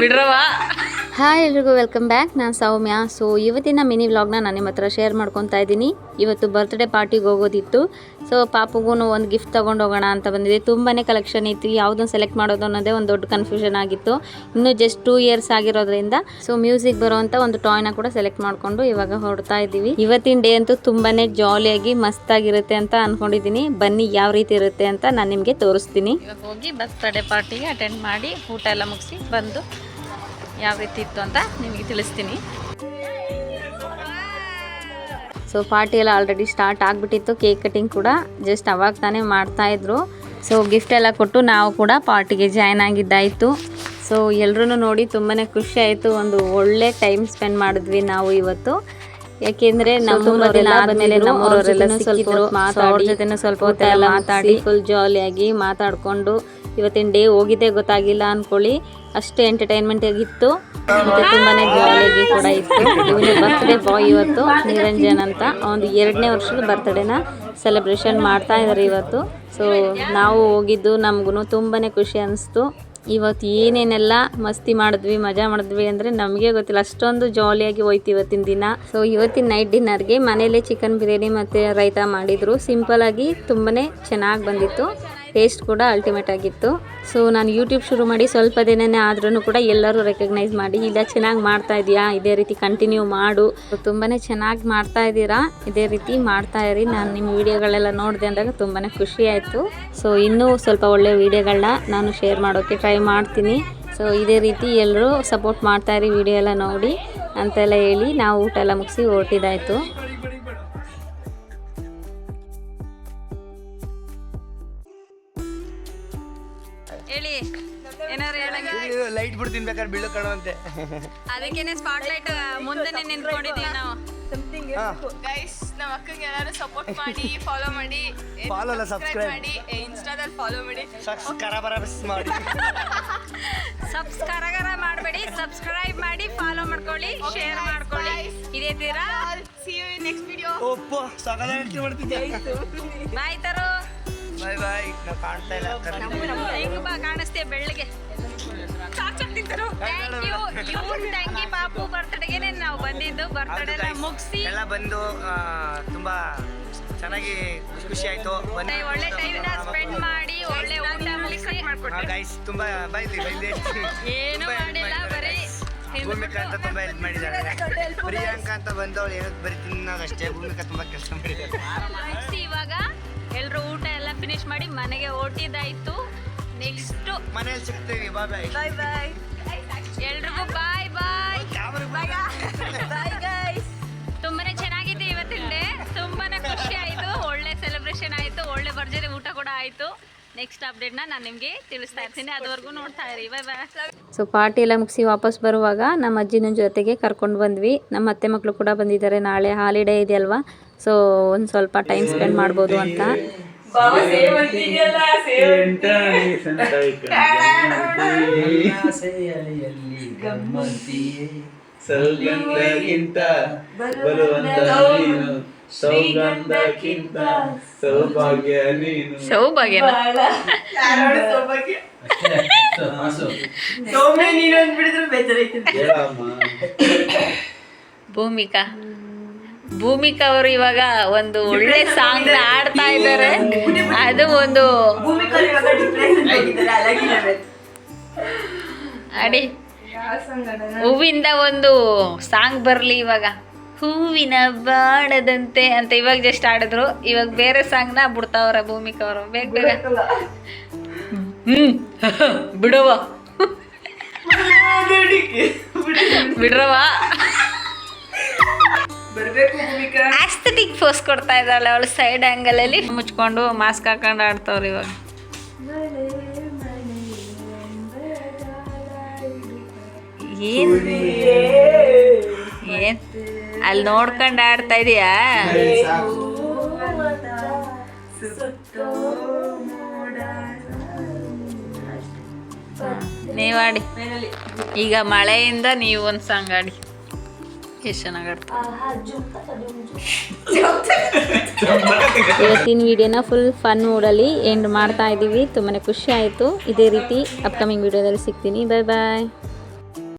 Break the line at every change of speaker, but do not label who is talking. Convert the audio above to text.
ಬಿಡ್ರವಾ. Hi ಎಲ್ರಿಗೂ welcome back. ನಾನು ಸೌಮ್ಯ. So ಇವತ್ತಿನ ಮಿನಿ ವ್ಲಾಗ್ನ ನಾನು ನಿಮ್ಮ ಹತ್ರ ಶೇರ್ ಮಾಡ್ಕೊತಾ ಇದ್ದೀನಿ. ಇವತ್ತು ಬರ್ತ್ಡೇ ಪಾರ್ಟಿಗೆ ಹೋಗೋದಿತ್ತು. ಸೊ ಪಾಪಗೂ ಒಂದು ಗಿಫ್ಟ್ ತೊಗೊಂಡು ಹೋಗೋಣ ಅಂತ ಬಂದಿದೆ. ತುಂಬಾ ಕಲೆಕ್ಷನ್ ಇತ್ತು, ಯಾವುದನ್ನು ಸೆಲೆಕ್ಟ್ ಮಾಡೋದು ಅನ್ನೋದೇ ಒಂದು ದೊಡ್ಡ ಕನ್ಫ್ಯೂಷನ್ ಆಗಿತ್ತು. ಇನ್ನೂ ಜಸ್ಟ್ 2 years ಆಗಿರೋದ್ರಿಂದ ಸೊ ಮ್ಯೂಸಿಕ್ ಬರೋವಂಥ ಒಂದು ಟಾಯ್ನ ಕೂಡ ಸೆಲೆಕ್ಟ್ ಮಾಡಿಕೊಂಡು ಇವಾಗ ಹೊರಡ್ತಾ ಇದ್ದೀವಿ. ಇವತ್ತಿನ ಡೇ ಅಂತೂ ತುಂಬಾ ಜಾಲಿಯಾಗಿ ಮಸ್ತಾಗಿರುತ್ತೆ ಅಂತ ಅಂದ್ಕೊಂಡಿದ್ದೀನಿ. ಬನ್ನಿ ಯಾವ ರೀತಿ ಇರುತ್ತೆ ಅಂತ ನಾನು ನಿಮಗೆ ತೋರಿಸ್ತೀನಿ. ಇವಾಗ ಹೋಗಿ ಬರ್ತ್ಡೇ ಪಾರ್ಟಿಗೆ ಅಟೆಂಡ್ ಮಾಡಿ ಊಟ ಎಲ್ಲ ಮುಗಿಸಿ ಬಂದು ಯಾವ ರೀತಿ ಇತ್ತು ಅಂತ ನಿಮಗೆ ತಿಳಿಸ್ತೀನಿ. ಸೊ ಪಾರ್ಟಿ ಎಲ್ಲ ಆಲ್ರೆಡಿ ಸ್ಟಾರ್ಟ್ ಆಗಿಬಿಟ್ಟಿತ್ತು. ಕೇಕ್ ಕಟಿಂಗ್ ಕೂಡ ಜಸ್ಟ್ ಅವಾಗ ತಾನೇ ಮಾಡ್ತಾಯಿದ್ರು. ಸೊ ಗಿಫ್ಟ್ ಎಲ್ಲ ಕೊಟ್ಟು ನಾವು ಕೂಡ ಪಾರ್ಟಿಗೆ ಜಾಯ್ನ್ ಆಗಿದ್ದಾಯಿತು. ಸೊ ಎಲ್ಲರೂ ನೋಡಿ ತುಂಬಾ ಖುಷಿ ಆಯಿತು. ಒಂದು ಒಳ್ಳೆ ಟೈಮ್ ಸ್ಪೆಂಡ್ ಮಾಡಿದ್ವಿ ನಾವು ಇವತ್ತು. ಯಾಕೆಂದರೆ ನಮ್ಮೂರವರೆಲ್ಲ ಆದಮೇಲೆ ನಮ್ಮೂರವರೆಲ್ಲ ಸಿಕ್ಕಿದ್ರು. ಅವ್ರ ಜೊತೆನೂ ಸ್ವಲ್ಪ ಹೊತ್ತೆಲ್ಲ ಮಾತಾಡಿ ಫುಲ್ ಜಾಲಿಯಾಗಿ ಮಾತಾಡಿಕೊಂಡು ಇವತ್ತಿನ ಡೇ ಹೋಗಿದ್ದೇ ಗೊತ್ತಾಗಿಲ್ಲ ಅಂದ್ಕೊಳ್ಳಿ. ಅಷ್ಟು ಎಂಟರ್ಟೈನ್ಮೆಂಟ್ ಆಗಿತ್ತು ಮತ್ತು ತುಂಬಾ ಜಾಲಿಯಾಗಿ ಕೂಡ ಇತ್ತು. ಇವನ ಬರ್ತ್ಡೇ ಬಾಯ್ ಇವತ್ತು ನಿರಂಜನ್ ಅಂತ, ಒಂದು 2ನೇ ವರ್ಷದ ಬರ್ತ್ಡೇನ ಸೆಲೆಬ್ರೇಷನ್ ಮಾಡ್ತಾ ಇದ್ದಾರೆ ಇವತ್ತು. ಸೊ ನಾವು ಹೋಗಿದ್ದು ನಮಗೂ ತುಂಬಾ ಖುಷಿ ಅನಿಸ್ತು. ಇವತ್ತು ಏನೇನೆಲ್ಲ ಮಸ್ತಿ ಮಾಡಿದ್ವಿ, ಮಜಾ ಮಾಡಿದ್ವಿ ಅಂದರೆ ನಮಗೆ ಗೊತ್ತಿಲ್ಲ, ಅಷ್ಟೊಂದು ಜಾಲಿಯಾಗಿ ಹೋಯ್ತು ಇವತ್ತಿನ ದಿನ. ಸೊ ಇವತ್ತಿನ ನೈಟ್ ಡಿನ್ನರ್ಗೆ ಮನೇಲೆ ಚಿಕನ್ ಬಿರಿಯಾನಿ ಮತ್ತು ರೈತ ಮಾಡಿದರು. ಸಿಂಪಲಾಗಿ ತುಂಬಾ ಚೆನ್ನಾಗಿ ಬಂದಿತ್ತು. ಟೇಸ್ಟ್ ಕೂಡ ಅಲ್ಟಿಮೇಟ್ ಆಗಿತ್ತು. ಸೊ ನಾನು ಯೂಟ್ಯೂಬ್ ಶುರು ಮಾಡಿ ಸ್ವಲ್ಪ ದಿನನೇ ಆದ್ರೂ ಕೂಡ ಎಲ್ಲರೂ ರೆಕಗ್ನೈಸ್ ಮಾಡಿ, ಇಲ್ಲ ಚೆನ್ನಾಗಿ ಮಾಡ್ತಾ ಇದೆಯಾ, ಇದೇ ರೀತಿ ಕಂಟಿನ್ಯೂ ಮಾಡು, ತುಂಬಾ ಚೆನ್ನಾಗಿ ಮಾಡ್ತಾ ಇದ್ದೀರಾ, ಇದೇ ರೀತಿ ಮಾಡ್ತಾ ಇರಿ, ನಾನು ನಿಮ್ಮ ವೀಡಿಯೋಗಳೆಲ್ಲ ನೋಡಿದೆ ಅಂದಾಗ ತುಂಬಾ ಖುಷಿ ಆಯಿತು. ಸೊ ಇನ್ನೂ ಸ್ವಲ್ಪ ಒಳ್ಳೆ ವೀಡಿಯೋಗಳನ್ನ ನಾನು ಶೇರ್ ಮಾಡೋಕ್ಕೆ ಟ್ರೈ ಮಾಡ್ತೀನಿ. ಸೊ ಇದೇ ರೀತಿ ಎಲ್ಲರೂ ಸಪೋರ್ಟ್ ಮಾಡ್ತಾಯಿರಿ, ವೀಡಿಯೋ ಎಲ್ಲ ನೋಡಿ ಅಂತೆಲ್ಲ ಹೇಳಿ ನಾವು ಊಟ ಎಲ್ಲ ಮುಗಿಸಿ ಹೊರಟಿದ್ದಾಯಿತು. ಹೇಳಿ ಏನಾರು ಹೇಳಂಗೆ.
ಲೈಟ್ ಬಿಡ್ತೀನಿ ಬೇಕಾದ್ರೆ ಬೀಳು ಕಾಣುವಂತೆ.
ಅದಕ್ಕೇನೆ ಸ್ಪಾಟ್ ಲೈಟ್ ಮುಂದೆ ನಿಂತ್ಕೊಂಡಿದೀವಿ ನಾವು.
ಗೈಸ್ ನಮ್ಮ ಅಕ್ಕಂಗೆ ಎಲ್ಲರೂ ಸಪೋರ್ಟ್ ಮಾಡಿ, ಫಾಲೋ ಮಾಡಿ,
ಫಾಲೋ ಅಲ್ಲ ಸಬ್ಸ್ಕ್ರೈಬ್
ಮಾಡಿ, ಇನ್ಸ್ಟಾದಲ್ಲಿ ಫಾಲೋ ಮಾಡಿ,
ಸಬ್ಸ್ಕ್ರೈಬ್ ಮಾಡಿ,
ಸಬ್ಸ್ಕ್ರೈಬ್ ಮಾಡಬೇಡಿ, ಸಬ್ಸ್ಕ್ರೈಬ್ ಮಾಡಿ, ಫಾಲೋ ಮಾಡ್ಕೊಳ್ಳಿ, ಶೇರ್ ಮಾಡ್ಕೊಳ್ಳಿ. ಇದೇ ತೀರಾ.
see you in next video.
ಒಪ್ಪ ಸಗದಾಗಿ ಮಾಡ್ತಿದ್ದೆ.
ಬಾಯ್ ತರು.
ಬಾಯ್ ಬಾಯ್. ನಾವು ಕಾಣ್ತಾ ಇಲ್ಲ.
ಹೆಂಗ್ ಬಾ ಕಾಣಿಸ್ತೀಯ ಬೆಳ್ಳಗೆ. ಇವ್ರ ತಂಗಿ ಪಾಪು ಬರ್ತ್ಡೇಗೆ ನಾವು ಬಂದಿದ್ದು. ಬರ್ತ್ಡೇ ಎಲ್ಲ ಮುಗಿಸಿ
ಎಲ್ಲ ಬಂದು ತುಂಬಾ ಚೆನ್ನಾಗಿ ಖುಷಿ ಆಯ್ತು.
ಒಳ್ಳೆ ಟೈಮ್ನ ಸ್ಪೆಂಡ್ ಮಾಡಿ ಒಳ್ಳೆ ಊಟ ಮುಗಿಸಿ
ಗೈಸ್ ತುಂಬಾ ಬೈದಿ
ಏನು ಮಾಡಿಲ್ಲ, ಬರೀ
ಭೂಮಿಕಾ ಅಂತ ತುಂಬಾ ಹೆಲ್ಪ್ ಮಾಡಿದ್ದಾರೆ. ಪ್ರಿಯಾಂಕಾ ಅಂತ ಬಂದವಳು ಏನಕ್ಕೆ ಬರೀ ತಿನ್ನೋದಷ್ಟೇ, ಭೂಮಿಕಾ ತುಂಬಾ ಕೆಲಸ ಮಾಡಿದ್ದಾರೆ.
ಮುಗಿಸಿ ಇವಾಗ ಎಲ್ಲರೂ ಊಟ ಎಲ್ಲ ಫಿನಿಶ್ ಮಾಡಿ ಮನೆಗೆ ಹೊರಟಿದ್ದಾಯ್ತು. ನೆಕ್ಸ್ಟ್
ಮನೇಲಿ ಸಿಗ್ತೀವಿ. ಬಾಯ್ ಬಾಯ್.
ಬಾಯ್ ಬಾಯ್
ಎಲ್ರಿಗೂ ಬಾಯ್ ಬಾಯ್ ಬಾಯ್ ಗೈಸ್. ತುಂಬಾನೇ ಚೆನ್ನಾಗಿತ್ತು ಇವತ್ತಿನ ಡೇ, ತುಂಬಾನೇ ಖುಷಿ ಆಯಿತು. ಒಳ್ಳೆ ಸೆಲೆಬ್ರೇಷನ್ ಆಯಿತು, ಒಳ್ಳೆ ಭರ್ಜರಿ ಊಟ ಕೂಡ ಆಯಿತು. ನೆಕ್ಸ್ಟ್ ಅಪ್ಡೇಟ್ನ ನಾನು ನಿಮಗೆ ತಿಳಿಸ್ತಾ ಇರ್ತೀನಿ, ಅದುವರೆಗೂ ನೋಡ್ತಾ ಇರಿ. ಬಾಯ್ ಬಾಯ್. ಸೊ ಪಾರ್ಟಿ ಎಲ್ಲ ಮುಗಿಸಿ ವಾಪಸ್ ಬರುವಾಗ ನಮ್ಮ ಅಜ್ಜಿನ ಜೊತೆಗೆ ಕರ್ಕೊಂಡು ಬಂದ್ವಿ. ನಮ್ಮ ಅತ್ತೆ ಮಕ್ಕಳು ಕೂಡ ಬಂದಿದ್ದಾರೆ. ನಾಳೆ ಹಾಲಿಡೇ ಇದೆಯಲ್ವಾ, ಸೊ ಒಂದು ಸ್ವಲ್ಪ ಟೈಮ್ ಸ್ಪೆಂಡ್ ಮಾಡ್ಬೋದು ಅಂತ.
ಸೌಗಂಧಕ್ಕಿಂತ ಬರುವಂತ ನೀನು, ಸೌಗಂಧಕ್ಕಿಂತ ಸೌಭಾಗ್ಯ ನೀನು.
ಸೌಭಾಗ್ಯ
ಸೌಮ್ಯ ನೀನು ಅಂದ್ಬಿಡಿದ್ರೆ ಬೇಜಾರೈತಿ.
ಭೂಮಿಕಾ ಅವರು ಇವಾಗ ಒಂದು ಒಳ್ಳೆ ಸಾಂಗ್ ಆಡ್ತಾ ಇದ್ದಾರೆ. ಅದು ಒಂದು ಅಡಿ ಹೂವಿಂದ ಒಂದು ಸಾಂಗ್ ಬರಲಿ ಇವಾಗ. ಹೂವಿನ ಬಾಡದಂತೆ ಅಂತ ಇವಾಗ ಜಸ್ಟ್ ಆಡಿದ್ರು. ಇವಾಗ ಬೇರೆ ಸಾಂಗ್ನ ಬಿಡ್ತಾವ್ರ ಭೂಮಿಕಾ ಅವರು. ಬೇಗ ಬೇಗ ಬಿಡುವ ಬಿಡ್ರವ. ಆಸ್ಥೆಟಿಕ್ ಪೋಸ್ ಕೊಡ್ತಾ ಇದ್ದಾಳೆ ಅವಳು ಸೈಡ್ ಆ್ಯಂಗಲ್ ಅಲ್ಲಿ ಮುಚ್ಕೊಂಡು ಮಾಸ್ಕ್ ಹಾಕೊಂಡು ಆಡ್ತಾವ್ರು ಇವಾಗ. ಏನ್ ಅಲ್ಲಿ ನೋಡ್ಕೊಂಡು ಆಡ್ತಾ ಇದೀಯಾ? ನೀವಾಡಿ. ಈಗ ಮಳೆಯಿಂದ ನೀವು ಒಂದು ಸಾಂಗ್ ಆಡಿ. ಎಷ್ಟು ಚೆನ್ನಾಗಿ ಇವತ್ತಿನ ವಿಡಿಯೋನ ಫುಲ್ ಫನ್ ಮೂಡಲ್ಲಿ ಎಂಡ್ ಮಾಡ್ತಾ ಇದ್ದೀವಿ. ತುಂಬಾ ಖುಷಿ ಆಯಿತು. ಇದೇ ರೀತಿ ಅಪ್ಕಮಿಂಗ್ ವಿಡಿಯೋದಲ್ಲಿ ಸಿಗ್ತೀನಿ. ಬಾಯ್ ಬಾಯ್.